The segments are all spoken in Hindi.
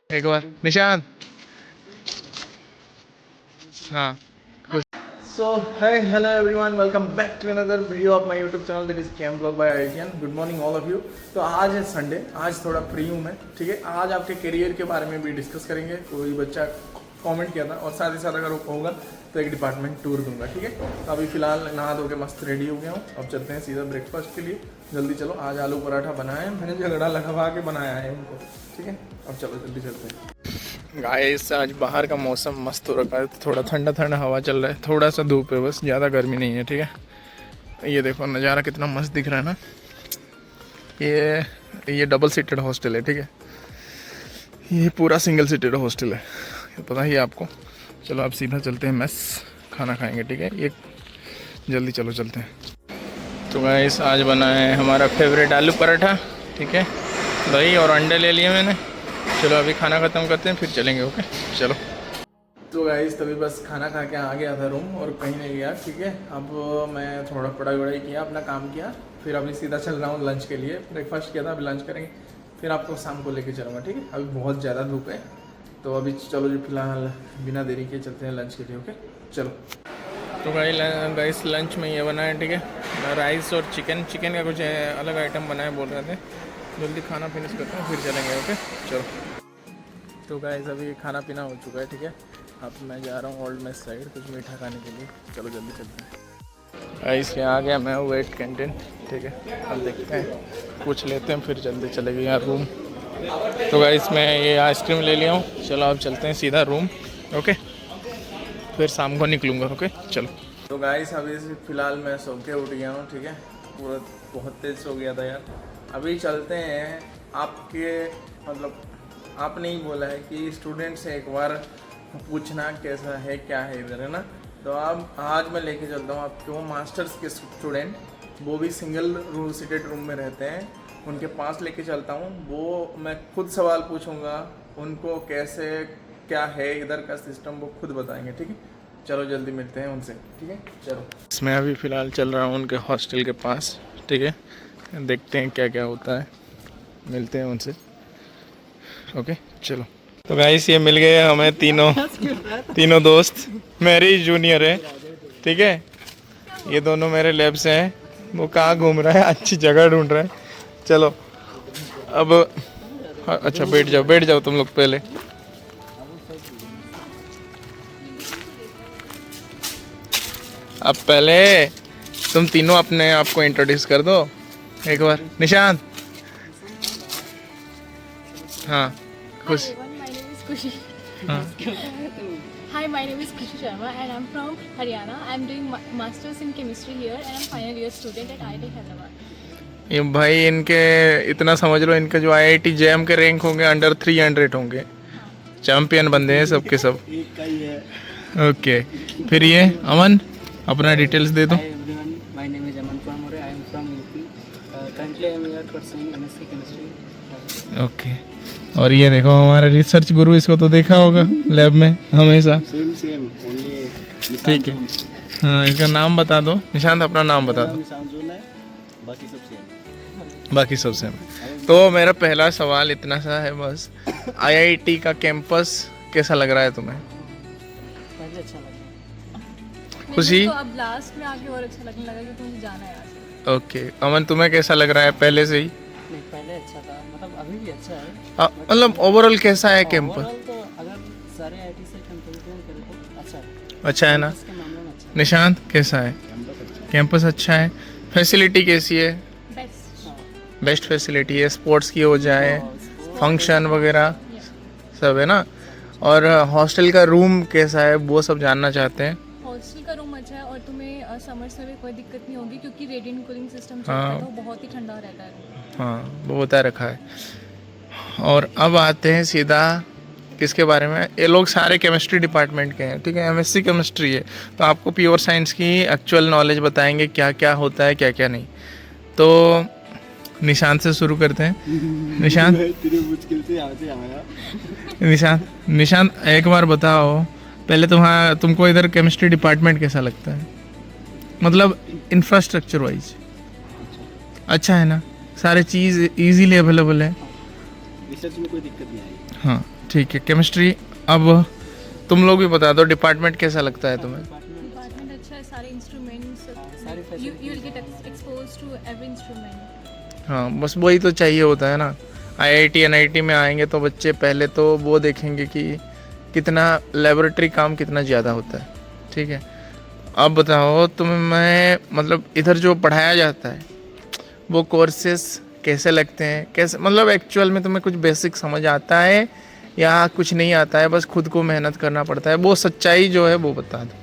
एक बार निशांत। हाँ। So, hi, hello everyone, welcome back to another video of my YouTube channel that is Cam Vlog by Artian. Good morning all of you. तो आज है संडे, आज थोड़ा फ्री हूँ मैं, ठीक है। आज आपके करियर के बारे में भी डिस्कस करेंगे। कोई बच्चा कमेंट किया था और साथ ही साथ अगर होगा तो एक डिपार्टमेंट टूर दूंगा, ठीक है। तो अभी फिलहाल नहा धो के मस्त रेडी हो गया हूँ। अब चलते हैं सीधा ब्रेकफास्ट के लिए। जल्दी चलो, आज आलू पराठा बनाया है मैंने, झगड़ा लगवा के बनाया है उनको, ठीक है। अब चलो जल्दी चलते हैं। गाइस आज बाहर का मौसम मस्त हो रखा है, थोड़ा ठंडा ठंडा हवा चल रहा है, थोड़ा सा धूप है बस, ज़्यादा गर्मी नहीं है, ठीक है। ये देखो नज़ारा कितना मस्त दिख रहा है ना। ये डबल सीटेड हॉस्टल है, ठीक है। ये पूरा सिंगल सीटेड हॉस्टल है, पता ही है आपको। चलो अब सीधा चलते हैं मेस, खाना खाएंगे, ठीक है। ये जल्दी चलो चलते हैं। तो गाइस आज बना है हमारा फेवरेट आलू पराठा, ठीक है। दही और अंडे ले लिए मैंने। चलो अभी खाना ख़त्म करते हैं फिर चलेंगे, ओके चलो। तो गाइस तभी बस खाना खा के आ गया था रूम और कहीं नहीं गया, ठीक है। अब मैं थोड़ा पढ़ाई वढ़ाई किया, अपना काम किया, फिर अभी सीधा चल रहा हूँ लंच के लिए। ब्रेकफास्ट किया था, अभी लंच करेंगे, फिर आपको शाम को लेके चलूँगा, ठीक है। अभी बहुत ज़्यादा धूप है, तो अभी चलो जी फिलहाल बिना देरी के चलते हैं लंच के लिए, ओके चलो। तो गाइस लंच में ये बना है, ठीक है। राइस और चिकन का कुछ अलग आइटम बना है बोल रहे थे। जल्दी खाना फिनिश करते हैं फिर चलेंगे, ओके चलो। तो गाइस अभी खाना पीना हो चुका है, ठीक है। अब मैं जा रहा हूँ ओल्ड मेस साइड कुछ मीठा खाने के लिए। चलो जल्दी चलते हैं। गाइस यहाँ आ गया मैं वेट कैंटीन, ठीक है। अब देखते हैं कुछ लेते हैं फिर जल्दी चलेंगे यार रूम। तो गाइस मैं ये आइसक्रीम ले लिया हूँ। चलो अब चलते हैं सीधा रूम, ओके। फिर शाम को निकलूँगा, ओके चलो। तो गाइस अभी फ़िलहाल मैं सो के उठ गया हूँ, ठीक है। पूरा बहुत तेज़ सो गया था यार। अभी चलते हैं आपके, मतलब आपने ही बोला है कि स्टूडेंट से एक बार पूछना कैसा है क्या है इधर, है ना। तो अब आज मैं लेके चलता हूँ आपको मास्टर्स के स्टूडेंट, वो भी सिंगल रूम सीटेड रूम में रहते हैं, उनके पास लेके चलता हूँ। वो मैं खुद सवाल पूछूंगा उनको, कैसे क्या है इधर का सिस्टम वो खुद बताएंगे, ठीक है। चलो जल्दी मिलते हैं उनसे, ठीक है चलो। मैं अभी फ़िलहाल चल रहा हूँ उनके हॉस्टल के पास, ठीक है। देखते हैं क्या क्या होता है, मिलते हैं उनसे, ओके चलो। तो गाइस ये मिल गए हमें तीनों दोस्त, मेरे ही जूनियर है, ठीक है। ये दोनों मेरे लैब से हैं। वो कहाँ घूम रहा है, अच्छी जगह ढूंढ रहा है। चलो अब अच्छा बैठ जाओ तुम लोग पहले। अब पहले तुम तीनों अपने आप को इंट्रोड्यूस कर दो एक बार। निशांत, हाँ खुश। Hi, my name is Khushi Sharma and I'm from Haryana. I'm doing masters in chemistry here and I'm final year student at IIT Hyderabad. ये भाई इनके इतना समझ लो, इनके जो IIT JAM के रैंक होंगे अंडर 300 होंगे। चैंपियन बंदे हैं सब के सब, ओके। फिर ये अमन, अपना डिटेल्स दे दो। Hi everyone, my name is Aman Pramore. I am from UP. Currently I am here pursuing MSc Chemistry. Okay. और ये देखो हमारा रिसर्च गुरु, इसको तो देखा होगा लैब में हमेशा, ठीक है। हाँ इसका नाम बता दो निशांत, अपना नाम बता दो। बाकी सब सेम। तो मेरा पहला सवाल इतना सा है बस, IIT का कैंपस कैसा लग रहा है तुम्हें? मुझे अच्छा लगा। खुशी? तो अब लास्ट में आके और अच्छा लगने लगा क्योंकि मुझे जाना है यहाँ से। ओके अमन, तुम्हें कैसा लग रहा है पहले से ही? नहीं पहले अच्छा था, मतलब अभी भी अच्छा है। मतलब ओवरऑल कैसा है कैंपस? ओवरऑल तो अगर सारे IIT से कंपैरिजन करें तो अच्छा है। अच्छा है ना? इसके मामले में अच्छा निशांत कैसा है? कैंपस अच्छा है। फैसिलिटी कैसी है? बेस्ट। बेस्ट फैसिलिटी है, स्पोर्ट्स की हो जाए, फंक्शन वगैरह सब है ना। और हॉस्टल का रूम कैसा है वो सब जानना चाहते हैं। हॉस्टल का रूम अच्छा है और तुम्हें समर्स में भी कोई दिक्कत नहीं होगी क्योंकि रेडिएंट कूलिंग सिस्टम चलता है, तो बहुत ही ठंडा रहता है। हाँ वो बता रखा है। और अब आते हैं सीधा किसके बारे में, ये लोग सारे केमिस्ट्री डिपार्टमेंट के हैं, ठीक है। MSc केमिस्ट्री है, तो आपको प्योर साइंस की एक्चुअल नॉलेज बताएंगे क्या क्या होता है क्या क्या नहीं। तो निशांत से शुरू करते हैं। निशांत निशांत एक बार बताओ पहले तुमको इधर केमिस्ट्री डिपार्टमेंट कैसा लगता है? मतलब इंफ्रास्ट्रक्चर वाइज अच्छा है ना, सारे चीज़ इजीली अवेलेबल है। रिसर्च में कोई दिक्कत नहीं आई। हाँ ठीक है, केमिस्ट्री। अब तुम लोग भी बता दो, डिपार्टमेंट कैसा लगता है तुम्हें? डिपार्टमेंट अच्छा है, सारे इंस्ट्रूमेंट्स, सारी you will get expose to every instrument. हाँ, बस वही तो चाहिए होता है ना। आईआईटी एनआईटी में आएंगे तो बच्चे पहले तो वो देखेंगे कि कितना लेबोरेटरी काम कितना ज़्यादा होता है। ठीक है, अब बताओ तुम्हें मतलब इधर जो पढ़ाया जाता है वो कोर्सेस कैसे लगते हैं, कैसे मतलब एक्चुअल में तुम्हें कुछ बेसिक समझ आता है या कुछ नहीं आता है, बस खुद को मेहनत करना पड़ता है? वो सच्चाई जो है वो बता दो।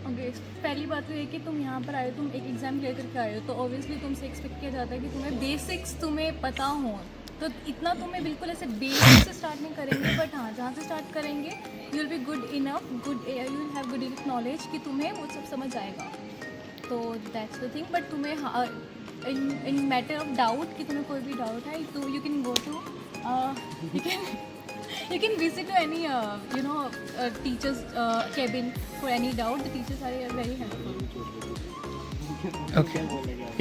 ओके, पहली बात तो ये कि तुम यहाँ पर आए हो, तुम एक एग्जाम क्लियर करके आए हो, तो ऑब्वियसली तुमसे एक्सपेक्ट किया जाता है कि तुम्हें बेसिक्स तुम्हें पता हो। तो इतना तुम्हें बिल्कुल ऐसे बेसिक से स्टार्ट नहीं करेंगे, बट हाँ जहाँ से स्टार्ट करेंगे you will be good enough, you will have good enough knowledge कि तुम्हें वो सब समझ आएगा। तो दैट्स द थिंग। बट तुम्हें इन मैटर ऑफ डाउट कि तुम्हें कोई भी डाउट है तो you can go to you can visit to any teachers cabin for any doubt. The teachers are very helpful. Okay,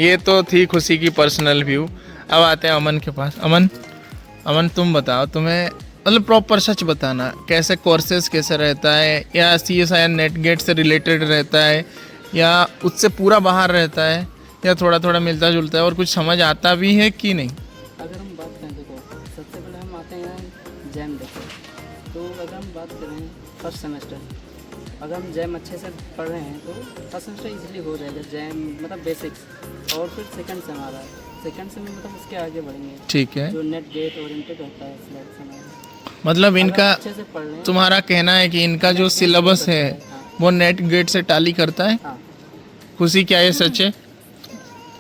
ये तो थी खुशी की पर्सनल व्यू। अब आते हैं अमन के पास। अमन तुम बताओ, तुम्हें मतलब प्रॉपर सच बताना, कैसे कोर्सेज कैसे रहता है, या CSIR नेट गेट से रिलेटेड रहता है या उससे पूरा बाहर रहता है, या थोड़ा थोड़ा मिलता जुलता है और कुछ समझ आता भी है कि नहीं? अगर हम बात करें, देखो सबसे पहले हम आते हैं जैम देखो। तो अगर हम बात करें फर्स्ट सेमेस्टर, अगर हम जैम अच्छे से पढ़ रहे हैं तो फर्स्ट सेमेस्टर इजीली हो जाएगा जैम, मतलब बेसिक्स। और फिर सेकंड सेम आ रहा है, सेकंड सेम में मतलब उसके आगे बढ़ेंगे। ठीक है, जो नेट गेट ओरिएंटेड होता है सिलेक्शन में, मतलब इनका अच्छे से पढ़ लें। तुम्हारा कहना है कि इनका जो सिलेबस है वो नेट गेट से टाली करता है? हाँ, खुशी क्या ये सच है?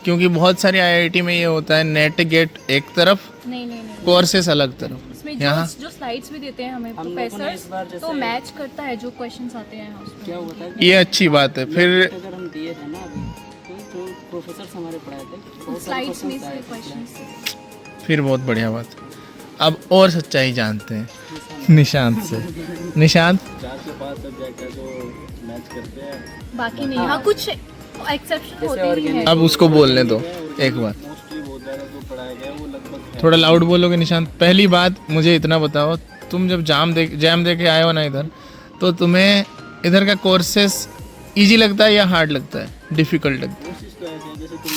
क्योंकि बहुत सारे आईआईटी में ये होता है नेट गेट एक तरफ, नहीं नहीं नहीं, कोर्सेस अलग तरफ। इसमें यहाँ जो स्लाइड्स भी देते हैं हमें हम लोगों ने इस बार प्रोफेसर, जैसे तो मैच करता है जो क्वेश्चंस आते हैं उसमें। क्या होता है ये अच्छी बात है। फिर अगर हम दिए थे ना अभी, तो जो प्रोफेसर हमारे पढ़ाए थे बहुत सारे स्लाइड्स में questions से आए थे। क्वेश्चंस। फिर बहुत बढ़िया बात। अब और सच्चाई जानते हैं निशांत से। निशांत, बाकी नहीं, हाँ कुछ एक्सेप्शन होते ही हैं। अब उसको बोलने दो एक बार, थोड़ा लाउड बोलोगे निशांत? पहली बात मुझे इतना बताओ, तुम जब जैम दे के आए हो ना इधर, तो तुम्हें इधर का कोर्सेस इजी लगता है या हार्ड लगता है, डिफिकल्ट लगता है? कोशिश तो ऐसे है जैसे तुम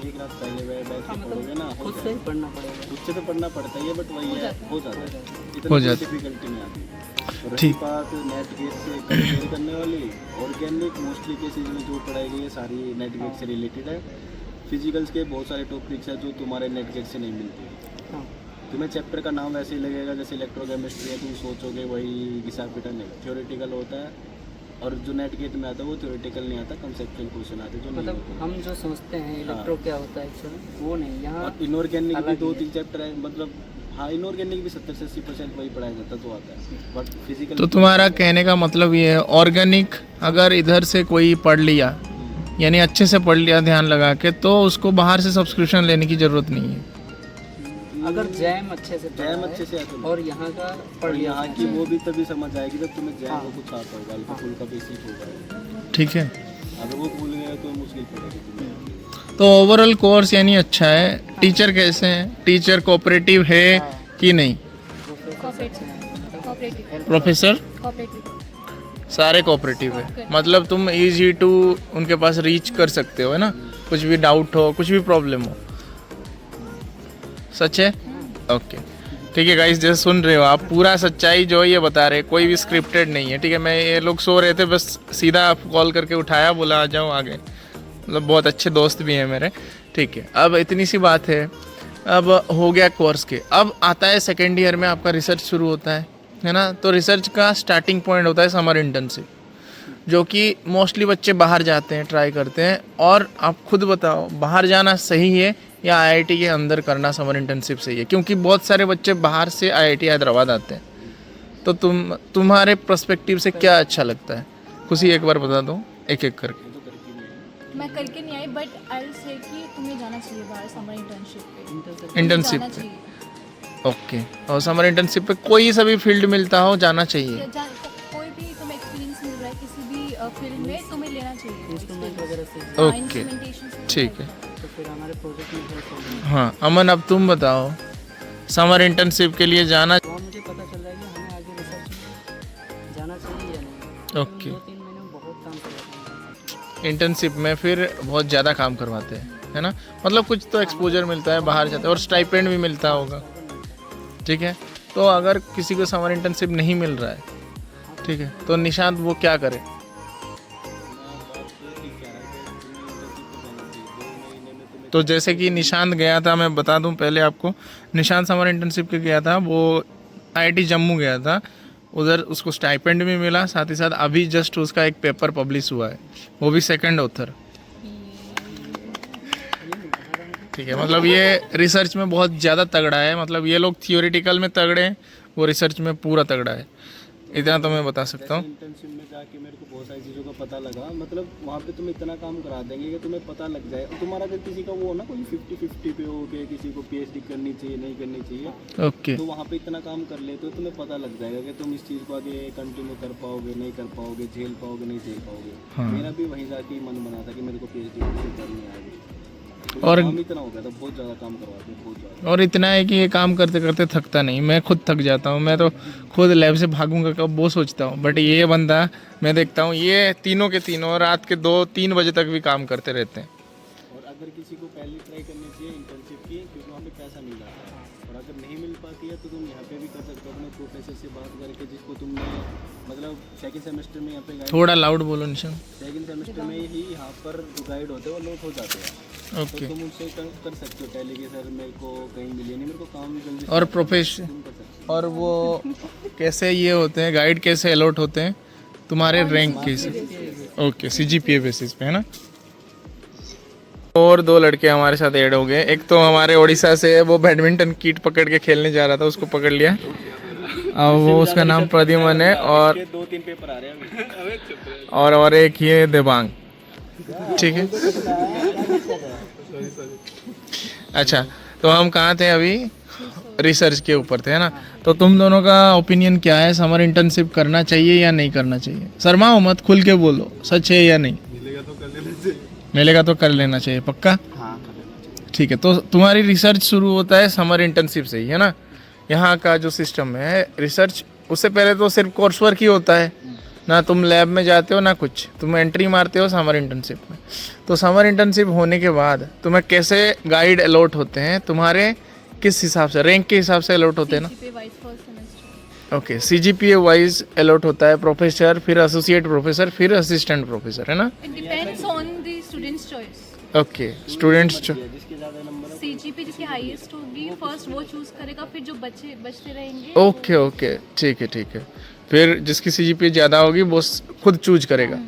एक रात पहले बैठ के पढ़ोगे ना, खुद से ही पढ़ना पड़ेगा। उससे तो पढ़ना पड़ता ही है, बट वही है हो जाता है, हो इतना जाता है। डिफिकल्टी नहीं आती। और रही ठीक। बात नेट गेट से कंपेयर करने वाली, ऑर्गेनिक मोस्टली केसेज में जो पढ़ाई गई है सारी नेट गेट से रिलेटेड है। फिजिकल्स के बहुत सारे टॉपिक्स हैं जो तुम्हारे नेट गेट से नहीं मिलते। हाँ, तुम्हें चैप्टर का नाम वैसे ही लगेगा जैसे इलेक्ट्रोकेमिस्ट्री है, तुम सोचोगे वही घिसा पिटा, नहीं, थ्योरेटिकल होता है। और जो नेट गेट में आता है वो थ्योरेटिकल नहीं आता, कंसेप्चुअल क्वेश्चन आते हैं जो नहीं मतलब होते। हम जो सोचते हैं इलेक्ट्रो क्या होता है एक्चुअली वो नहीं, यहाँ और इनऑर्गेनिक भी अलग ही 2-3 चैप्टर है, मतलब हाँ इनऑर्गेनिक भी 70 से 80% वही पढ़ाया जाता तो आता है, बट फिजिकल तो तुम्हारा कहने का मतलब ये है, ऑर्गेनिक अगर इधर से कोई पढ़ लिया, यानी अच्छे से पढ़ लिया ध्यान लगा के, तो उसको बाहर से सब्सक्रिप्शन लेने की ज़रूरत नहीं है। अगर जैम अच्छे से पढ़ा जैम है अच्छे से आता है और यहाँ का और पढ़ लिया यहाँ की वो भी तभी समझ आएगी जब तुम्हें जैम हाँ। को कुछ आता होगा, अल्फा फुल का बेसिक होगा। ठीक है, अगर वो भूल गए तो मुश्किल पड़ेगी तुम्हें। तो ओवरऑल कोर्स यानी अच्छा है। टीचर कैसे हैं? टीचर कोऑपरेटिव है कि नहीं? प्रोफेसर सारे कोऑपरेटिव है, मतलब तुम इजी टू उनके पास रीच कर सकते हो, है ना? कुछ भी डाउट हो, कुछ भी प्रॉब्लम हो। सच है? ओके, ठीक है गाइस, जैसे सुन रहे हो आप, पूरा सच्चाई जो है ये बता रहे, कोई भी स्क्रिप्टेड नहीं है। ठीक है, मैं ये लोग सो रहे थे, बस सीधा कॉल करके उठाया, बोला आ जाओ आगे। मतलब बहुत अच्छे दोस्त भी हैं मेरे। ठीक है, अब इतनी सी बात है, अब हो गया कोर्स के। अब आता है सेकेंड ईयर में आपका रिसर्च शुरू होता है ना? तो रिसर्च का स्टार्टिंग पॉइंट होता है समर इंटर्नशिप, जो कि मोस्टली बच्चे बाहर जाते हैं, ट्राई करते हैं। और आप खुद बताओ, बाहर जाना सही है या आईआईटी के अंदर करना समर इंटर्नशिप सही है? क्योंकि बहुत सारे बच्चे बाहर से आईआईटी हैदराबाद आते हैं। तो तुम्हारे पर्सपेक्टिव से क्या अच्छा लगता है? खुशी एक बार बता दो एक एक करके। मैं करके नहीं आई, बट आई विल से कि तुम्हें जाना चाहिए बाहर समर इंटर्नशिप पे। इंटर्नशिप जाना पे, चाहिए। ओके। और समर इंटर्नशिप पे कोई सा भी फील्ड मिलता हो, जाना चाहिए। कोई भी तुम्हें एक्सपीरियंस मिल रहा है किसी भी फील्ड में, तुम्हें लेना चाहिए इंस्ट्रूमेंट वगैरह से। हाँ, ओके, instrumentation से ठीक है। तो फिर हमारे प्रोजेक्ट में हेल्प होगी। हाँ अमन, अब तुम बताओ, समर इंटर्नशिप के लिए जाना। वहाँ मुझे पता चल रहा है कि ओके। 2-3 महीने में बहुत काम करवाते हैं। इंटर्नशिप में फिर बहुत ज़्यादा काम करवाते हैं, है ना? मतलब कुछ तो एक्सपोजर मिलता है, बाहर जाते हैं और स्टाइपेंड भी मिलता होगा, ठीक है। तो अगर किसी को समर इंटर्नशिप नहीं मिल रहा है, ठीक है, तो निशांत वो क्या करे? तो जैसे कि निशांत गया था, मैं बता दूं पहले आपको, निशांत समर इंटर्नशिप के गया था, वो IIT जम्मू गया था, उधर उसको स्टाइपेंड भी मिला, साथ ही साथ अभी जस्ट उसका एक पेपर पब्लिश हुआ है, वो भी सेकंड ऑथर, ठीक है। मतलब ये रिसर्च में बहुत ज़्यादा तगड़ा है, मतलब ये लोग थियोरिटिकल में तगड़े हैं, वो रिसर्च में पूरा तगड़ा है, इतना तो मैं बता सकता हूँ। इंटर्नशिप में जाके मेरे को बहुत सारी चीज़ों का पता लगा, मतलब वहाँ पे तुम इतना काम करा देंगे कि तुम्हें पता लग जाए। और तुम्हारा अगर किसी का वो हो ना, कोई 50-50 पे हो के किसी को PhD करनी चाहिए नहीं करनी चाहिए, ओके, तो वहाँ पे इतना काम कर ले तो तुम्हें पता लग जाएगा कि तुम इस चीज़ को आगे कंटिन्यू कर पाओगे नहीं कर पाओगे, झेल पाओगे नहीं झेल पाओगे। हाँ। मेरा भी वहीं जाके मन बना था कि मेरे को PhD करनी आएगी, और काम इतना हो गया था, बहुत ज़्यादा काम करवाते हैं, बहुत ज़्यादा। और इतना है कि ये काम करते करते थकता नहीं, मैं खुद थक जाता हूँ, मैं तो खुद लैब से भागूंगा कब वो सोचता हूँ, बट ये बंदा मैं देखता हूँ ये तीनों के तीनों रात के 2-3 बजे तक भी काम करते रहते हैं। और अगर किसी को पहले ट्राई करनी चाहिए इंटर्नशिप की, क्योंकि वहाँ पे पैसा मिल जाता है, और अगर नहीं मिल पाती है तो तुम यहाँ पे भी कर सकते हो अपने प्रोफेसर से बात करके, जिसको तुमने मतलब सेकंड सेमेस्टर में यहाँ पे थोड़ा लाउड बोलो निशान। सेकंड सेमेस्टर में ही यहाँ पर जो गाइड होते हैं वो लोग हो जाते हैं, तो ओके, तुम उनसे कर सकते हो पहले कि सर मेरे को कहीं मिली नहीं, मेरे को काम जल्दी और प्रोफेशन तुम कर सकते और वो कैसे ये होते हैं, गाइड कैसे अलॉट होते हैं तुम्हारे रैंक के हिसाब? ओके, CGPA बेसिस पे, है ना? और 2 लड़के हमारे साथ ऐड हो गए, एक तो हमारे उड़ीसा से है, वो बैडमिंटन कीट पकड़ के खेलने जा रहा था, उसको पकड़ लिया, अब वो उसका नाम प्रद्युमन है, और 2-3 पेपर आ रहे हैं अभी। और एक ये देवांग, ठीक है। अच्छा, तो हम कहाँ थे अभी? रिसर्च के ऊपर थे, है ना? तो तुम दोनों का ओपिनियन क्या है, समर इंटर्नशिप करना चाहिए या नहीं करना चाहिए? शर्माओ मत, खुल के बोलो, सच है या नहीं? मिलेगा तो कर लेना चाहिए, पक्का? हाँ, कर लेना चाहिए। ठीक है, तो तुम्हारी रिसर्च शुरू होता है समर इंटर्नशिप से ही, है ना? यहाँ का जो सिस्टम है रिसर्च, उससे पहले तो सिर्फ कोर्स वर्क ही होता है ना, तुम लैब में जाते हो ना कुछ, तुम एंट्री मारते हो समर इंटर्नशिप में। तो समर इंटर्नशिप होने के बाद तुम्हें कैसे गाइड अलॉट होते हैं, तुम्हारे किस हिसाब से, रैंक के हिसाब से अलॉट होते हैं ना? CGPA wise first semester. Okay, CGPA wise allot होता है, प्रोफेसर, फिर एसोसिएट प्रोफेसर, फिर असिस्टेंट प्रोफेसर, है ना? It depends on the students choice. Okay, students जिसके ज़्यादा नंबर CGPA जिसकी हाईएस्ट होगी फर्स्ट वो चूज करेगा, फिर जो बचते रहेंगे ओके ओके, ठीक है ठीक है, फिर जिसकी CGPA ज़्यादा होगी वो खुद चूज करेगा,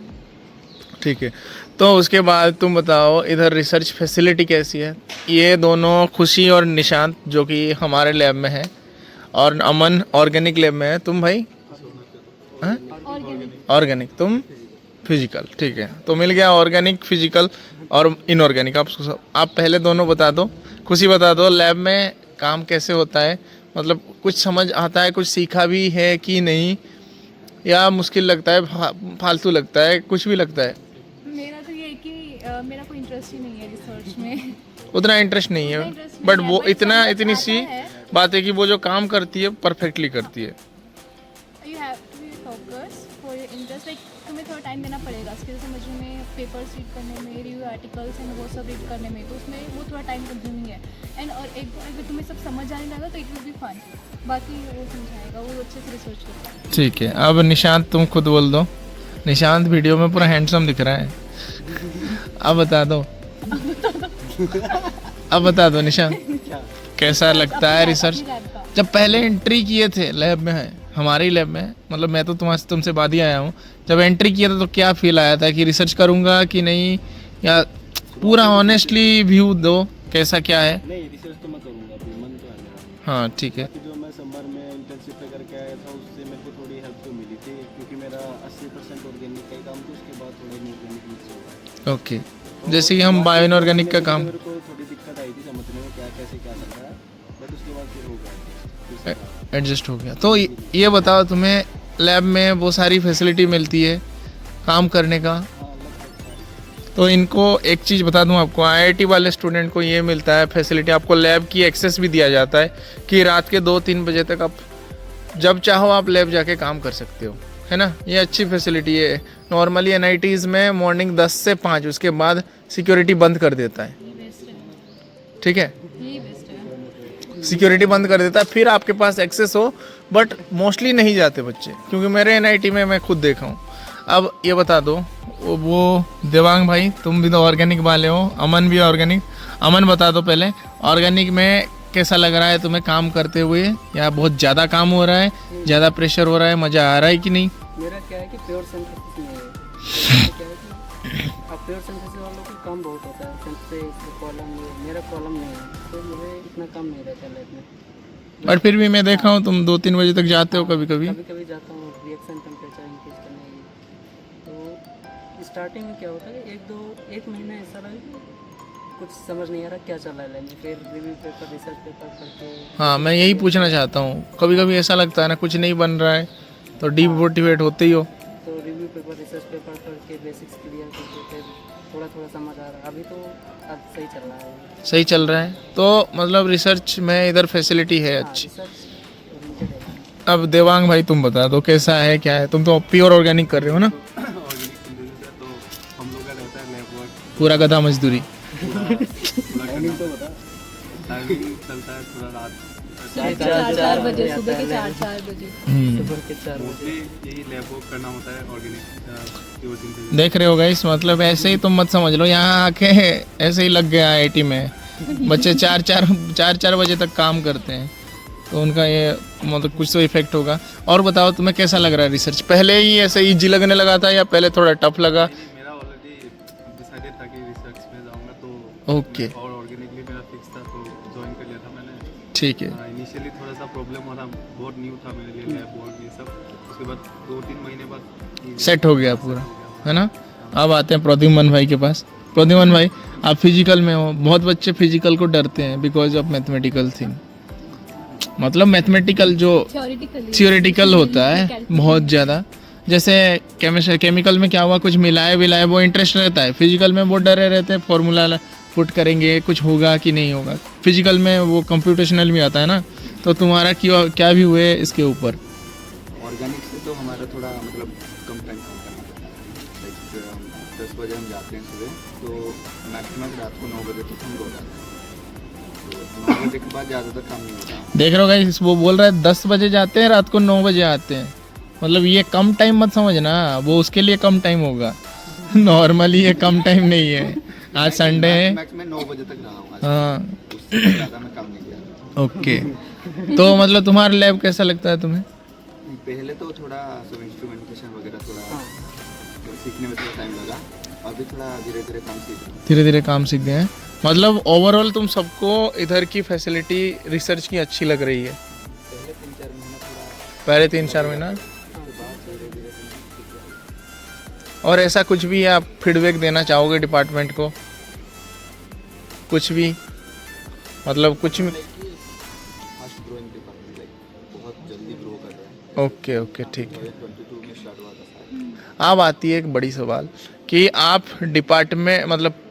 ठीक है। तो उसके बाद तुम बताओ इधर रिसर्च फैसिलिटी कैसी है? ये दोनों खुशी और निशांत जो कि हमारे लैब में है, और अमन ऑर्गेनिक लैब में है, तुम भाई ऑर्गेनिक, तुम फिजिकल, ठीक है। तो मिल गया ऑर्गेनिक, फिजिकल और इनऑर्गेनिक। आप पहले दोनों बता दो, खुशी बता दो लैब में काम कैसे होता है, मतलब कुछ समझ आता है, कुछ सीखा भी है कि नहीं, या मुश्किल लगता है, फालतू लगता है, कुछ भी लगता है? मेरा तो ये है कि मेरा कोई इंटरेस्ट ही नहीं है रिसर्च में। उतना इंटरेस्ट नहीं है, interest बट नहीं है, वो but इतना समझ इतनी आता सी है। बात है कि वो जो काम करती है परफेक्टली करती है। You have to be focus for your interest, like तुम्हें थोड़ा टाइम देना पड़ेगा स्किल समझने में, पेपर्स रीड करने में, रिव्यू आर्टिकल्स एंड वो सब रीड करने में, तो उसमें वो थोड़ा टाइम कंज्यूमिंग है। एंड और एक अगर तुम्हें सब समझ आने लगा तो इट विल बी फन, बाकी वो समझाएगा, वो अच्छे से रिसर्च करता है। ठीक है, अब निशांत तुम खुद बोल दो। निशांत वीडियो में पूरा हैंडसम दिख रहा है, अब बता दो, अब बता दो निशांत, कैसा लगता है रिसर्च? जब पहले एंट्री किए थे लैब में, है हमारे ही लैब में, मतलब मैं तो तुमसे बाद ही आया हूँ, जब एंट्री किया था तो क्या फील आया था कि रिसर्च करूँगा कि नहीं, या पूरा ऑनेस्टली व्यू दो, कैसा क्या है? नहीं, रिसर्च तो मैं करूँगा, अभी मन तो है मेरा। हाँ ठीक है, कि जो मैं समर में इंटर्नशिप पे करके आया था उससे मेरे को थोड़ी हेल्प तो मिली थी, क्योंकि मेरा 80% ऑर्गेनिक का ही काम था, उसके बाद थोड़ा इनऑर्गेनिक मिक्स हो गया। ओके, जैसे कि हम बायो इनऑर्गेनिक का काम मेरे को थोड़ी दिक्कत आई थी समझने में क्या कैसे क्या चल रहा है, बट उसके बाद फिर हो गया, एडजस्ट हो गया। तो ये बताओ, तुम्हें लैब में वो सारी फैसिलिटी मिलती है काम करने का? तो इनको एक चीज़ बता दूं आपको, IIT वाले स्टूडेंट को ये मिलता है फैसिलिटी, आपको लैब की एक्सेस भी दिया जाता है कि रात के 2-3 बजे तक आप जब चाहो आप लैब जाके काम कर सकते हो, है ना, ये अच्छी फैसिलिटी है। नॉर्मली एनआईटीज़ में मॉर्निंग 10 से 5, उसके बाद सिक्योरिटी बंद कर देता है, ये बेस्ट है, ठीक है, यही बेस्ट है। सिक्योरिटी बंद कर देता है, फिर आपके पास एक्सेस हो। बट मोस्टली नहीं जाते बच्चे, क्योंकि मेरे एनआईटी में मैं खुद देखा हूँ। अब ये बता दो, वो देवांग भाई तुम भी तो ऑर्गेनिक वाले हो, अमन भी ऑर्गेनिक। अमन बता दो पहले, ऑर्गेनिक में कैसा लग रहा है तुम्हें काम करते हुए, या बहुत ज़्यादा काम हो रहा है, ज़्यादा प्रेशर हो रहा है, मज़ा आ रहा है कि नहीं? मेरा क्या है कि प्योर सिंथेसिस में है, क्या है कि अब प्योर सिंथेसिस वालों को काम बहुत होता है, सिंथेसिस कॉलम, मेरा कॉलम नहीं है, तो मुझे इतना काम नहीं रहता लैब में। और फिर भी मैं देखा हूँ तुम 2-3 बजे तक जाते हो कभी कभी। कभी कभी जाता हूँ रिएक्शन टेम्परेचर इंक्रीज करने के लिए। तो स्टार्टिंग में क्या होता है, एक महीना ऐसा रहा कि कुछ समझ नहीं आ रहा क्या चल रहा है लैब में, फिर रिव्यू पेपर, रिसर्च पेपर पढ़ के। हाँ, मैं यही पूछना चाहता हूँ, कभी कभी ऐसा लगता है ना कुछ नहीं बन रहा है तो डीमोटिवेट होते ही हो। तो रिव्यू पेपर, रिसर्च पेपर पढ़ के बेसिक्स क्लियर करके फिर थोड़ा थोड़ा समझ आ रहा है। अभी तो अब सही चल रहा है। सही चल रहा है, तो मतलब रिसर्च में इधर फैसिलिटी है अच्छी। रिसर्च लिमिटेड है। अब देवांग भाई तुम बता दो कैसा है, क्या है? तुम तो प्योर ऑर्गेनिक कर रहे हो ना, ऑर्गेनिक सिंथेसिस है, तो हम लोग का रहता है लैब वर्क, पूरा गधा मजदूरी। टाइमिंग तो बता, टाइमिंग चलता है थोड़ा रात 4 बजे, सुबह के 4 बजे। सुबह के 4 बजे। मोस्टली यही लैब वर्क करना होता है ऑर्गेनिक प्योर सिंथेसिस। देख रहे हो गाइस, मतलब ऐसे ही तुम मत समझ लो यहाँ आके ऐसे ही लग गया आईआईटी में। बच्चे 4 बजे तक काम करते हैं, तो उनका ये मतलब कुछ तो इफेक्ट होगा। और बताओ तुम्हें कैसा लग रहा है रिसर्च? पहले ही ऐसे इजी लगने लगा था या पहले थोड़ा टफ लगा? मेरा ऑलरेडी डिसाइडेड था कि रिसर्च में जाऊंगा, तो ओके, और ऑर्गेनिकली मेरा फिक्स था, तो ज्वाइन कर लिया था मैंने। ठीक है। इनिशियली थोड़ा सा प्रॉब्लम हो रहा, बहुत न्यू था मेरे लिए लैब वर्क ये सब। उसके बाद 2-3 महीने बाद सेट हो गया पूरा, है ना? अब आते हैं प्रद्युमन भाई के पास। प्रद्युमन भाई, आप फिजिकल में हो, बहुत बच्चे फिजिकल को डरते हैं बिकॉज ऑफ मैथमेटिकल थिंग। मतलब मैथमेटिकल जो थियोरेटिकल होता है बहुत ज़्यादा, जैसे केमिकल में क्या हुआ, कुछ मिलाए विलाए, वो इंटरेस्ट रहता है। फिजिकल में वो डरे रहते हैं, फॉर्मूला पुट करेंगे, कुछ होगा कि नहीं होगा। फिजिकल में वो कंप्यूटेशनल भी आता है ना, तो तुम्हारा क्या भी हुए इसके ऊपर? ऑर्गेनिक से तो हमारा थोड़ा मतलब कम टाइम काम करना पड़ता है। लाइक 10 बजे हम जाते हैं सुबह, तो मैक्सिमम रात को 9 बजे तक हम लौट आते हैं। तो 9 बजे के बाद ज़्यादातर काम नहीं होता। देख रहे हो गाइस, वो बोल रहा है 10 बजे जाते हैं, रात को 9 बजे आते हैं। मतलब ये कम टाइम मत समझना, वो उसके लिए कम टाइम होगा। नॉर्मली ये कम टाइम नहीं है। आज संडे है। मैक्स मैं 9 बजे तक रहा हूँ आज। हाँ, उससे ज़्यादा मैं काम नहीं किया। ओके। तो मतलब तुम्हारा लैब कैसा लगता है तुम्हें? पहले तो थोड़ा सब इंस्ट्रूमेंटेशन वगैरह थोड़ा सीखने में थोड़ा टाइम लगा, अभी थोड़ा धीरे धीरे काम सीख रहा हूँ। धीरे धीरे काम सीख गए हैं। मतलब ओवरऑल तुम सबको इधर की फैसिलिटी रिसर्च की अच्छी लग रही है? पहले 3-4 महीना थोड़ा, पहले 3-4 महीना। उसके बाद धीरे धीरे सीख गया। और ऐसा कुछ भी आप फीडबैक देना चाहोगे डिपार्टमेंट को? कुछ भी, मतलब कुछ भी। फास्ट ग्रोइंग डिपार्टमेंट, लाइक बहुत जल्दी ग्रो कर रहा है। ओके ओके, ठीक है। 2022 में स्टार्ट हुआ था। अब आती है एक बड़ी सवाल कि आप डिपार्टमेंट मतलब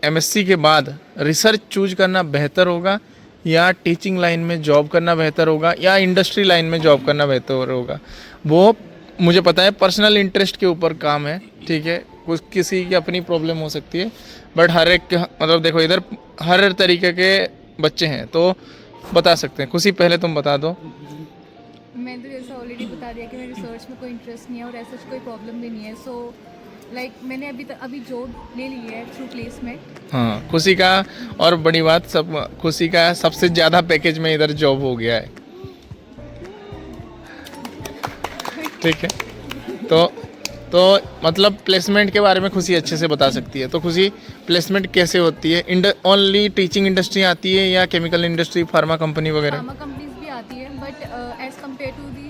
एमएससी के बाद रिसर्च चूज करना बेहतर होगा या टीचिंग लाइन में जॉब करना बेहतर होगा या इंडस्ट्री लाइन में जॉब करना बेहतर होगा? वो मुझे पता है पर्सनल इंटरेस्ट के ऊपर काम है, ठीक है, कुछ किसी की अपनी प्रॉब्लम हो सकती है, बट हर एक मतलब देखो इधर हर तरीके के बच्चे हैं, तो बता सकते हैं। खुशी पहले तुम बता दो। मैं तो जैसा ऑलरेडी बता दिया कि मेरे रिसर्च में कोई इंटरेस्ट नहीं है और ऐसा कोई प्रॉब्लम भी नहीं है। सो मैंने अभी जॉब ले ली है थ्रू प्लेसमेंट। हाँ, खुशी का और बड़ी बात सब खुशी का सबसे ज़्यादा पैकेज में इधर जॉब हो गया है, ठीक है। तो मतलब प्लेसमेंट के बारे में खुशी अच्छे से बता सकती है। तो खुशी, प्लेसमेंट कैसे होती है? ओनली टीचिंग इंडस्ट्री आती है या केमिकल इंडस्ट्री, फार्मा कंपनी वगैरह? फार्मा कंपनीज भी आती है, but as compare to the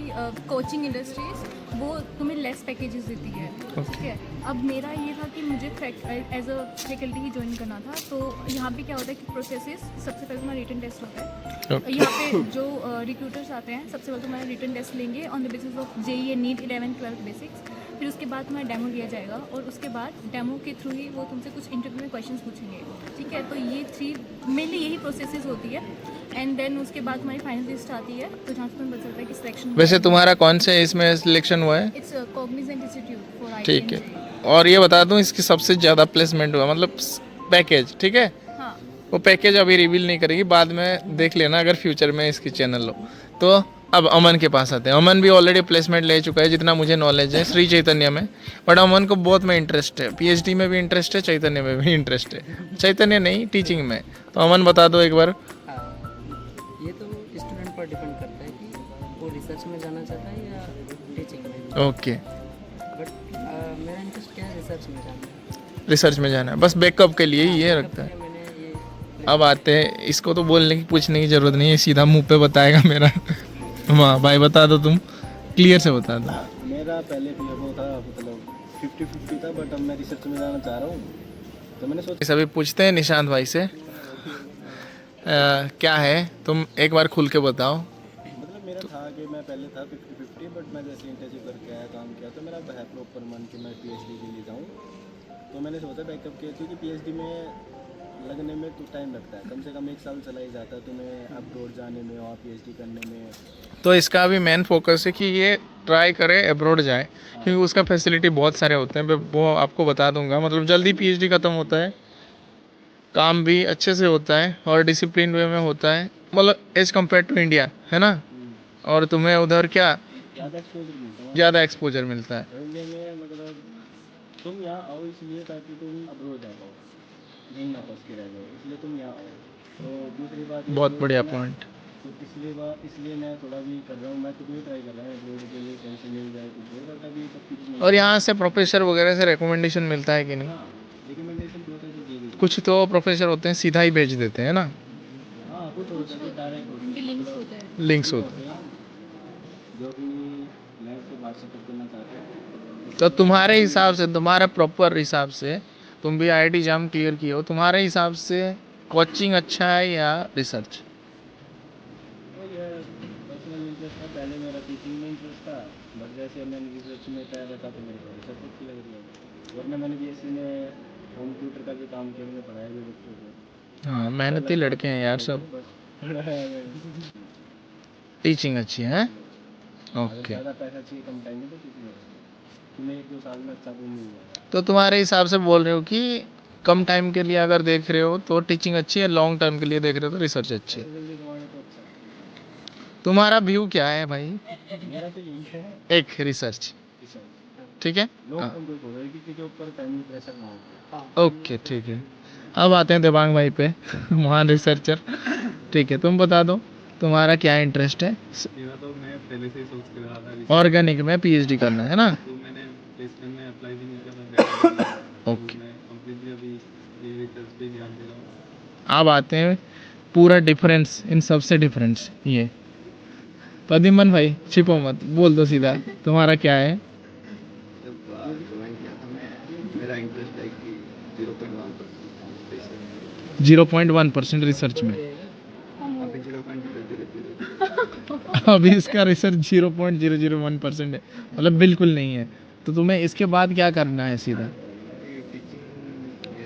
coaching industries वो तुम्हें लेस पैकेजेस देती है, ठीक है। अब मेरा ये था कि मुझे एज अ फैकल्टी ही ज्वाइन करना था, तो यहाँ पे क्या होता है कि प्रोसेसेस, सबसे पहले तुम्हारा रिटन टेस्ट होता है। यहाँ पे जो रिक्रूटर्स आते हैं सबसे पहले तुम्हारा रिटन टेस्ट लेंगे on the basis of JEE and NEET 11-12 basics. फिर उसके बाद तुम्हारा डेमो लिया जाएगा और उसके बाद डेमो के थ्रू ही वो तुमसे कुछ इंटरव्यू में क्वेश्चंस पूछेंगे, ठीक है। तो ये 3 मेनली यही प्रोसेसेस होती है एंड देन उसके बाद तुम्हारी फाइनल लिस्ट आती है, तो जहाँ से तुम्हें पता चलता है कि सिलेक्शन। वैसे तुम्हारा कौन से इसमें सिलेक्शन हुआ है? It's Cognizant institute for IT. ठीक है। और ये बता दूं इसकी सबसे ज़्यादा प्लेसमेंट हुआ मतलब पैकेज, ठीक है। हाँ, वो पैकेज अभी रिवील नहीं करेगी, बाद में देख लेना अगर फ्यूचर में इसकी चैनल हो तो। अब अमन के पास आते हैं। अमन भी ऑलरेडी प्लेसमेंट ले चुका है जितना मुझे नॉलेज है श्री चैतन्य में, बट अमन को बहुत में इंटरेस्ट है, पीएचडी में भी इंटरेस्ट है, चैतन्य में भी इंटरेस्ट है। चैतन्य नहीं, टीचिंग में। तो अमन बता दो एक बार। ये तो स्टूडेंट पर डिपेंड करता है कि वो रिसर्च में जाना चाहता है या टीचिंग में। ओके, बट मेरा इंटरेस्ट क्या है, रिसर्च में जाना है। रिसर्च में जाना है, बस बैकअप के लिए ही ये रखता है। मैंने ये अब आते हैं, इसको तो बोलने की पूछने की ज़रूरत नहीं है, सीधा मुंह पे बताएगा मेरा। वाह भाई, बता दो, तुम क्लियर से बता दो। मेरा पहले भी वो था, मतलब 50-50 था, बट अब मैं रिसर्च में जाना चाह रहा हूँ, तो मैंने सोचा सभी पूछते हैं निशांत भाई से क्या है, तुम एक बार खुल के बताओ। मतलब मेरा था कि मैं पहले था 50-50, बट मैं जैसे इंटर्नशिप करके आया, काम किया, तो मेरा है प्रॉपर मन कि मैं पीएचडी के लिए जाऊँ। तो मैंने सोचा बैकअप किया, क्योंकि पीएचडी में लगने में तो टाइम लगता है, कम से कम 1 साल चला ही जाता है तुम्हें अब्रॉड जाने में और पीएचडी करने में। तो इसका अभी मेन फोकस है कि ये ट्राई करे अब्रॉड जाए, क्योंकि उसका फैसिलिटी बहुत सारे होते हैं, मैं वो आपको बता दूंगा। मतलब जल्दी पीएचडी ख़त्म होता है, काम भी अच्छे से होता है और डिसिप्लिन वे में होता है, मतलब एज़ कम्पेयर टू इंडिया, है ना। और तुम्हें उधर क्या ज़्यादा एक्सपोजर मिलता है ज़्यादा एक्सपोजर मिलता है। इंडिया में। मतलब तुम यहाँ आओ इसलिए ताकि तुम अब्रॉड जा पाओ, यहीं ना फंस के रह जाओ, इसलिए तुम यहाँ आओ। तो दूसरी बात ये बहुत है बढ़िया कि पॉइंट। तो इसलिए मैं थोड़ा भी कर रहा हूँ, मैं खुद भी ट्राई कर रहा हूँ अब्रॉड के लिए, टेंशन मिल जाए कुछ बट अभी सब कुछ नहीं। और यहाँ से प्रोफेसर वगैरह से रिकमेंडेशन मिलता है कि नहीं? हाँ, रिकमेंडेशन प्रोसेस दी गई। कुछ तो प्रोफेसर होते हैं सीधा ही भेज देते हैं ना, हाँ, कुछ होता है, कुछ डायरेक्ट होता है, लिंक्स होते हैं। लिंक्स होते हैं। जो अपनी लाइफ से बात सपोर्ट करना चाहते हैं। तो तुम्हारे हिसाब से, तुम्हारा प्रॉपर हिसाब से, तुम भी आईआईटी जाम क्लियर किए हो, तुम्हारे हिसाब से कोचिंग अच्छा है या रिसर्च? तो ये पर्सनल इंटरेस्ट था, पहले मेरा टीचिंग में इंटरेस्ट था, बट जैसे मैंने रिसर्च में तैयार रखा तो मेरे को रिसर्च अच्छी लग रही है। वरना मैंने बीएससी में होम ट्यूटर का भी काम किया, मैंने पढ़ाया भी बच्चों को। हाँ, मेहनती लड़के हैं यार सब। टीचिंग अच्छी है। ओके, ज़्यादा पैसा चाहिए कम टाइम में तो टीचिंग है, तुम्हें 1-2 साल में अच्छा गुण मिल जाएगा। तो तुम्हारे हिसाब से बोल रहे हो कि कम टाइम के लिए अगर देख रहे हो तो टीचिंग अच्छी है, लॉन्ग टर्म के लिए देख रहे हो तो रिसर्च अच्छी है। जल्दी कमाने तो अच्छा है। तुम्हारा व्यू क्या है भाई? मेरा तो यही है, एक रिसर्च, रिसर्च ठीक है। लॉन्ग टर्म कोई होगा कि किसी के ऊपर टाइम प्रेशर ना हो। ओके, ठीक है। अब आते हैं देवांग भाई पे, महान रिसर्चर। ठीक है, तुम बता दो तुम्हारा क्या इंटरेस्ट है? मेरा तो मैं पहले से ही सोच के रहा था ऑर्गेनिक में पीएचडी करना है ना? तो मैंने प्लेसमेंट में अप्लाई भी नहीं किया। ओके, मैं कंप्लीटली अभी रिसर्च पे ध्यान दे रहा हूँ। अब आते हैं पूरा डिफरेंस, इन सबसे डिफरेंस ये। प्रद्युम्न भाई छिपो मत, बोल दो सीधा तुम्हारा क्या है? जब ज्वाइन किया था मैं, मेरा इंटरेस्ट है कि 0.1% 0.1% रिसर्च में। अभी 0.000 अभी इसका रिसर्च 0.001% है, मतलब बिल्कुल नहीं है। तो तुम्हें इसके बाद क्या करना है? सीधा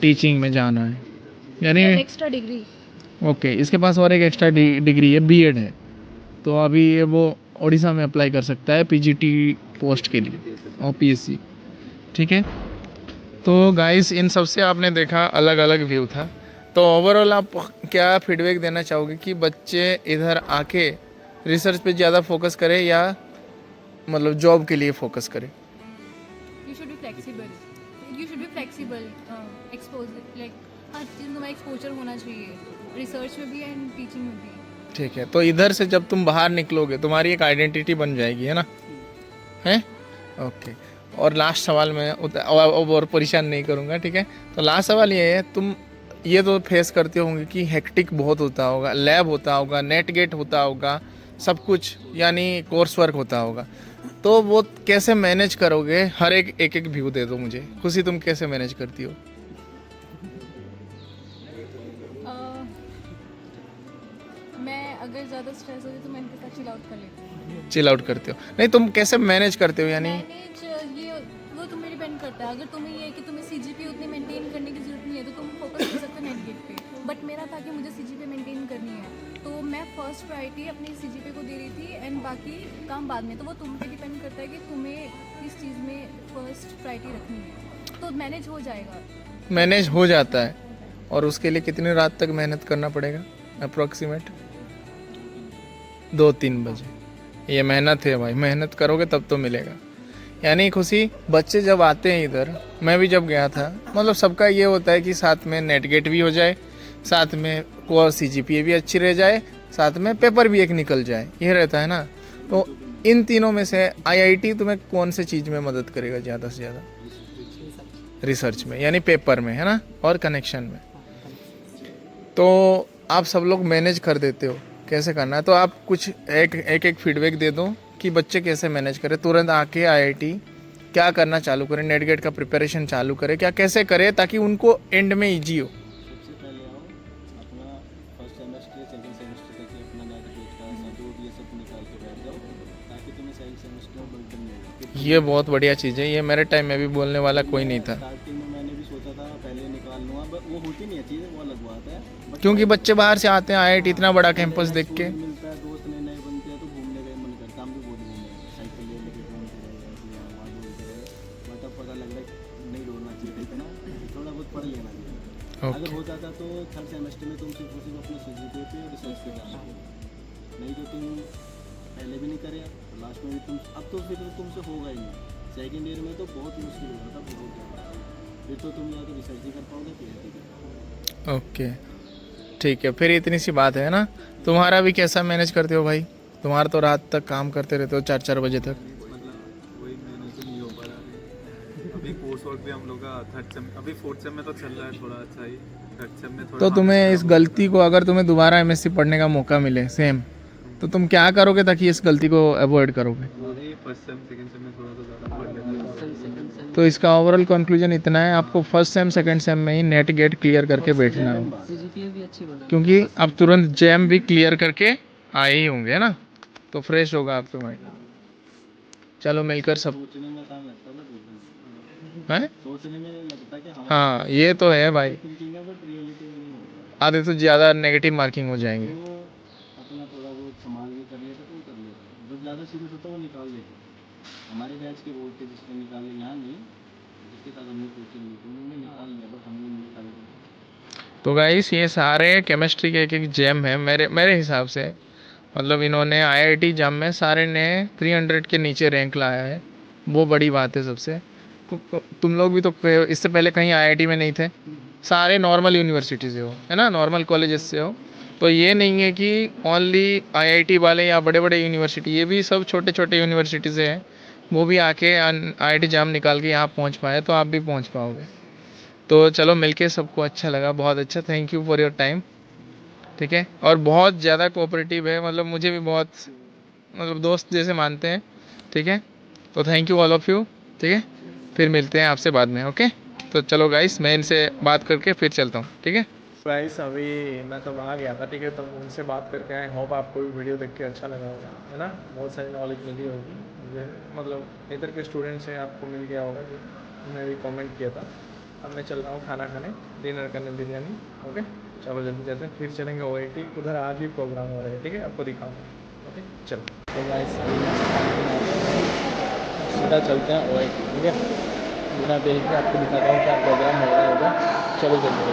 टीचिंग में जाना है यानी? Extra degree. ओके, इसके पास और एक एक्स्ट्रा डिग्री है, बीएड है। तो अभी ये वो उड़ीसा में अप्लाई कर सकता है पीजीटी पोस्ट के लिए और पीएससी, ठीक है। तो गाइस, इन सब से आपने देखा अलग अलग व्यू था। तो ओवरऑल आप क्या फीडबैक देना चाहोगे कि बच्चे इधर आके रिसर्च पे ज़्यादा फोकस करें या मतलब जॉब के लिए फोकस करें? You should be flexible, you should be flexible, exposure, like हर चीज़ में एक्सपोजर होना चाहिए, रिसर्च में भी एंड टीचिंग में भी। ठीक है, तो इधर से जब तुम बाहर निकलोगे तुम्हारी एक आइडेंटिटी बन जाएगी, है ना? है ओके। और लास्ट सवाल मैं और परेशान नहीं करूँगा, ठीक है। तो लास्ट सवाल ये है, तुम ये तो फेस करते होंगे कि हेक्टिक बहुत होता होगा, लैब होता होगा, नेट गेट होता होगा, सब कुछ यानी कोर्स वर्क होता होगा, तो वो कैसे मैनेज करोगे? हर एक व्यू दे दो मुझे। खुशी, तुम कैसे मैनेज करती हो? मैं अगर ज़्यादा स्ट्रेस होती तो मैं इनके साथ चिल आउट कर लेती हूँ। चिल आउट करते हो? नहीं, तुम कैसे मैनेज करते हो यानी? मैनेज ये करता है। अगर तुम्हें ये है कि तुम्हें CGPA उतनी मेंटेन करने की जरूरत नहीं है तो तुम फोकस कर सकते हो नेट गेट पे। बट मेरा था कि मुझे CGPA मेंटेन करनी है, तो मैं फर्स्ट प्रायोरिटी अपनी CGPA को दे रही थी एंड बाकी काम बाद में। तो वो तुम पे डिपेंड करता है कि तुम्हें किस चीज़ में फर्स्ट प्रायोरिटी रखनी है, तो मैनेज हो जाएगा। मैनेज हो जाता है। और उसके लिए कितनी रात तक मेहनत करना पड़ेगा अप्रोक्सीमेट? 2-3 बजे। ये मेहनत है भाई, मेहनत करोगे तब तो मिलेगा। यानी खुशी, बच्चे जब आते हैं इधर, मैं भी जब गया था, मतलब सबका ये होता है कि साथ में नेट गेट भी हो जाए, साथ में कोर CGPA भी अच्छी रह जाए, साथ में पेपर भी एक निकल जाए, ये रहता है ना। तो इन तीनों में से IIT तुम्हें कौन से चीज़ में मदद करेगा ज़्यादा से ज़्यादा? रिसर्च में, यानी पेपर में, है ना, और कनेक्शन में। तो आप सब लोग मैनेज कर देते हो, कैसे करना है? तो आप कुछ एक फीडबैक दे दो कि बच्चे कैसे मैनेज करें, तुरंत आके IIT क्या करना चालू करें, नेट गेट का प्रिपरेशन चालू करें, क्या कैसे करें ताकि उनको एंड में ईजी हो। सबसे पहले आओ अपना फर्स्ट सेमेस्टर सेकंड सेमेस्टर तक ही अपना नेट गेट का जो ये सब निकाल के बैठ जाओ, ताकि तुम्हें सेकंड सेमेस्टर में बर्डन नहीं हो। ये बहुत बढ़िया चीज़ है, ये मेरे टाइम में भी बोलने वाला कोई नहीं था, स्टार्टिंग में मैंने भी सोचा था पहले निकाल लूँगा, बट वो होती नहीं है चीज़, वो अलग बात है। बट क्योंकि बच्चे बाहर से आते हैं IIT इतना बड़ा कैंपस देख के। मिलता है, दोस्त नए नए बनते हैं तो घूमने का मन करता है। हम भी बहुत घूमे, साइकिल ले लेके घूमते रहे, ऐसे यहाँ वहाँ घूमते रहे, बट अब पता लग रहा है नहीं दौड़ना चाहिए इतना, थोड़ा बहुत पढ़ लेना चाहिए। अगर हो जाता तो थर्ड सेमेस्टर में तुम सिर्फ अपने CGPA पे रिसर्च पे जाना, नहीं तो तुम पहले भी नहीं करे, लास्ट में भी तुम, अब तो फिर तुमसे होगा ही नहीं। सेकेंड ईयर में तो बहुत मुश्किल हो जाता, बहुत ज़्यादा, फिर तो तुम या तो रिसर्च ही कर पाओगे फिर। ओके ठीक है, फिर इतनी सी बात है ना। तुम्हारा भी कैसा मैनेज करते हो भाई? तुम्हारा तो रात तक काम करते रहते हो, 4-4 बजे तक। मतलब वही मैनेज तो नहीं हो पा रहा अभी। कोर्स वर्क भी हम लोग का थर्ड सेम, अभी फोर्थ सेम में तो चल रहा है थोड़ा अच्छा ही, थर्ड सेम में थोड़ा। तो तुम्हें इस गलती को, अगर तुम्हें दोबारा MSc पढ़ने का मौका मिले सेम, तो तुम क्या करोगे ताकि इस गलती को अवॉइड करोगे? फर्स्ट सेम सेकंड सेम में थोड़ा तो ज़्यादा पढ़ लेते हैं। तो इसका ओवरऑल कंक्लूजन इतना है, आपको फर्स्ट सेम सेकंड सेम में ही नेट गेट क्लियर करके बैठना है, CGPA भी अच्छी बना, क्योंकि अब तुरंत जैम भी क्लियर करके आए ही होंगे, है ना, तो फ्रेश होगा आपका माइंड। चलो मिलकर सब सोचने में टाइम लगता है, बट है। सोचने में लगता है कि हाँ ये तो है भाई, थिंकिंग है, बट रियलिटी में नहीं होगा। आधे तो ज़्यादा नेगेटिव मार्किंग हो जाएंगे। तो अपना थोड़ा बहुत संभाल के कर लेते तो कर लेते, जो ज़्यादा सीरियस होता है वो निकाल लेते। हमारे बैच के बोर्ड के जिसने निकाले, यहाँ नहीं, जिसके साथ हमने कोचिंग ली थी उन्होंने निकाल लिया, बट हमने नहीं निकाले। तो गाइस ये सारे केमिस्ट्री के एक जैम है मेरे हिसाब से। मतलब इन्होंने IIT जैम में सारे ने 300 के नीचे रैंक लाया है, वो बड़ी बात है सबसे। तुम लोग भी तो इससे पहले कहीं IIT में नहीं थे, सारे नॉर्मल यूनिवर्सिटी से हो, है ना, नॉर्मल कॉलेजेस से हो। तो ये नहीं है कि ओनली IIT वाले या बड़े बड़े यूनिवर्सिटी, ये भी सब छोटे छोटे यूनिवर्सिटी से हैं, वो भी आके IIT जैम निकाल के यहाँ पहुँच पाए, तो आप भी पहुँच पाओगे। तो चलो मिलके सबको अच्छा लगा, बहुत अच्छा, thank you for your time, ठीक है। और बहुत ज़्यादा कोऑपरेटिव है, मतलब मुझे भी बहुत, मतलब दोस्त जैसे मानते हैं, ठीक है। तो thank you all of you, ठीक है। फिर मिलते हैं आपसे बाद में, ओके। तो चलो गाइस, मैं इनसे बात करके फिर चलता हूँ, ठीक है। गाइस अभी मैं तो वहाँ गया था, ठीक है, तब उनसे बात करके आए। होप आपको भी वीडियो देख के अच्छा लगा होगा, है ना, बहुत सारी नॉलेज मिली होगी मुझे, मतलब इधर के स्टूडेंट से आपको मिल गया होगा, जो उन्होंने भी कमेंट किया था। अब मैं चल रहा हूँ खाना खाने, डिनर करने, बिरयानी, ओके। चलो जल्दी जाते हैं, फिर चलेंगे OIT, उधर आज भी प्रोग्राम हो रहा है, ठीक है, आपको दिखाऊँगा, ओके। चलो तो गाइस अभी सीधा चलते हैं OIT, ठीक है, बिना देख के आपको दिखाता हूँ क्या प्रोग्राम हो रहा है उधर। चलो जल्दी,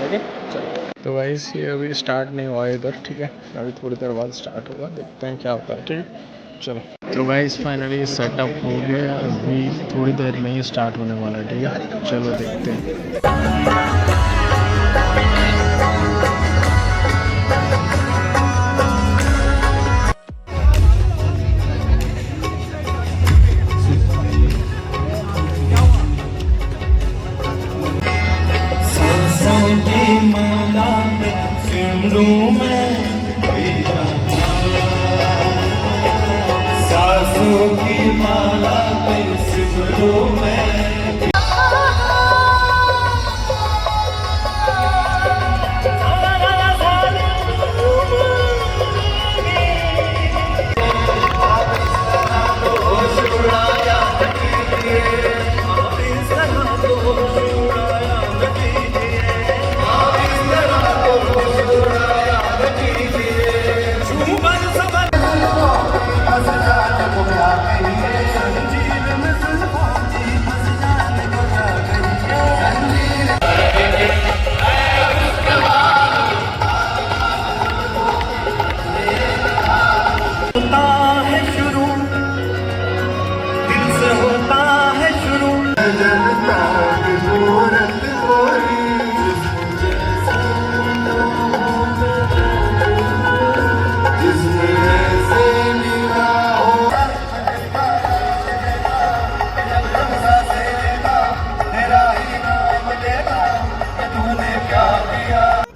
ओके चलो। तो गाइस ये अभी स्टार्ट नहीं हुआ है इधर, ठीक है, अभी थोड़ी देर बाद स्टार्ट होगा, देखते हैं क्या होता है, ठीक है, चलो। तो गाइस फाइनली सेटअप हो गया, अभी थोड़ी देर में ही स्टार्ट होने वाला है, ठीक है, चलो देखते हैं।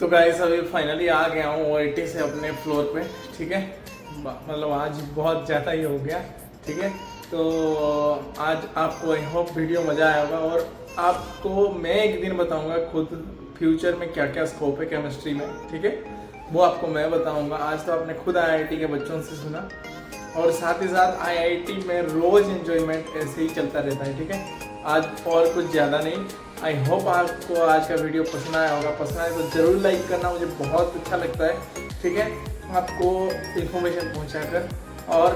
तो गाइस अभी फाइनली आ गया हूँ OIT से अपने फ्लोर पे, ठीक है। मतलब आज बहुत ज़्यादा ही हो गया, ठीक है। तो आज आपको आई होप वीडियो मज़ा आया होगा और आपको मैं एक दिन बताऊंगा खुद फ्यूचर में क्या क्या स्कोप है केमिस्ट्री में, ठीक है, वो आपको मैं बताऊंगा। आज तो आपने खुद IIT के बच्चों से सुना और साथ ही साथ IIT में रोज़ एंजॉयमेंट ऐसे ही चलता रहता है, ठीक है। आज और कुछ ज़्यादा नहीं। आई होप आपको आज का वीडियो पसंद आया होगा। पसंद आए तो ज़रूर लाइक करना, मुझे बहुत अच्छा लगता है, ठीक है, आपको इन्फॉर्मेशन पहुंचाकर। और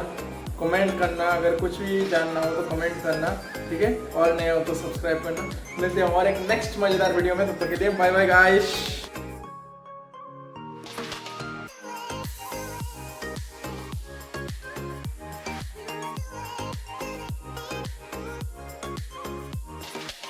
कमेंट करना, अगर कुछ भी जानना हो तो कमेंट करना, ठीक है। और नए हो तो सब्सक्राइब करना। मिलते हैं और एक नेक्स्ट मज़ेदार वीडियो में, तब तक के लिए बाय बाय गाइस।